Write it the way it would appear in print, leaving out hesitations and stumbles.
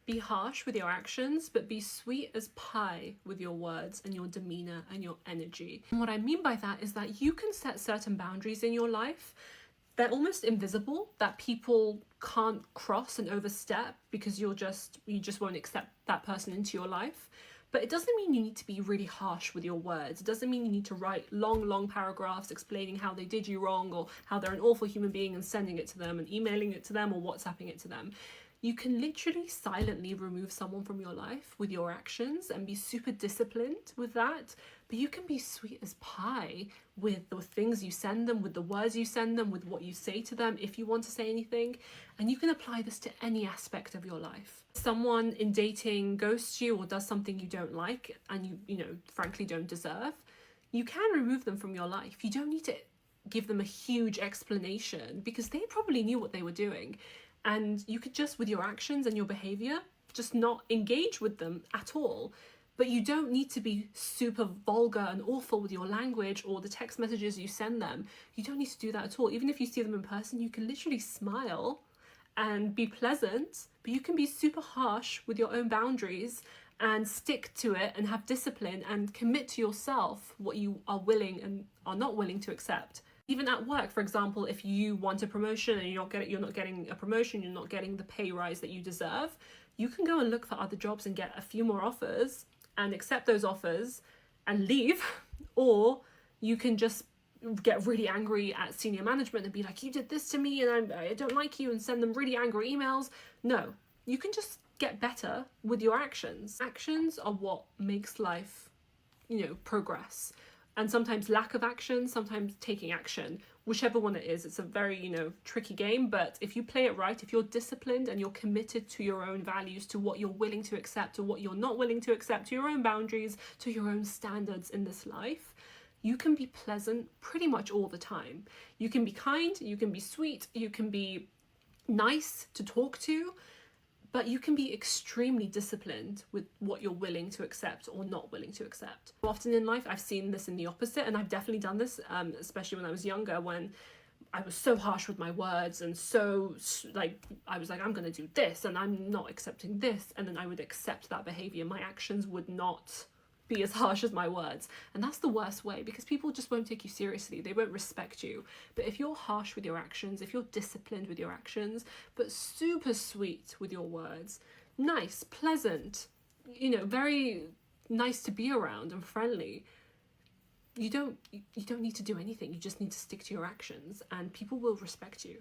Be harsh with your actions, but be sweet as pie with your words and your demeanor and your energy. And what I mean by that is that you can set certain boundaries in your life. They're almost invisible, that people can't cross and overstep because you just won't accept that person into your life. But it doesn't mean you need to be really harsh with your words. It doesn't mean you need to write long paragraphs explaining how they did you wrong or how they're an awful human being and sending it to them and emailing it to them or WhatsApping it to them. You can literally silently remove someone from your life with your actions and be super disciplined with that. But you can be sweet as pie with the things you send them, with the words you send them, with what you say to them if you want to say anything. And you can apply this to any aspect of your life. Someone in dating ghosts you or does something you don't like and you frankly don't deserve, you can remove them from your life. You don't need to give them a huge explanation because they probably knew what they were doing. And you could just, with your actions and your behavior, just not engage with them at all. But you don't need to be super vulgar and awful with your language or the text messages you send them. You don't need to do that at all. Even if you see them in person, you can literally smile and be pleasant, but you can be super harsh with your own boundaries and stick to it and have discipline and commit to yourself what you are willing and are not willing to accept. Even at work, for example, if you want a promotion and you're not getting a promotion, you're not getting the pay rise that you deserve, you can go and look for other jobs and get a few more offers and accept those offers and leave. Or you can just get really angry at senior management and be like, you did this to me and I don't like you, and send them really angry emails. No, you can just get better with your actions. Actions are what makes life, progress. And sometimes lack of action, sometimes taking action, whichever one it is. It's a very, tricky game, but if you play it right, if you're disciplined and you're committed to your own values, to what you're willing to accept, to what you're not willing to accept, to your own boundaries, to your own standards in this life, you can be pleasant pretty much all the time. You can be kind, you can be sweet, you can be nice to talk to, but you can be extremely disciplined with what you're willing to accept or not willing to accept. Often in life, I've seen this in the opposite, and I've definitely done this, especially when I was younger, when I was so harsh with my words and so I was like, I'm going to do this and I'm not accepting this. And then I would accept that behavior. My actions would not be as harsh as my words. And that's the worst way, because people just won't take you seriously. They won't respect you. But if you're harsh with your actions, if you're disciplined with your actions, but super sweet with your words, nice, pleasant, very nice to be around and friendly, you don't need to do anything. You just need to stick to your actions and people will respect you.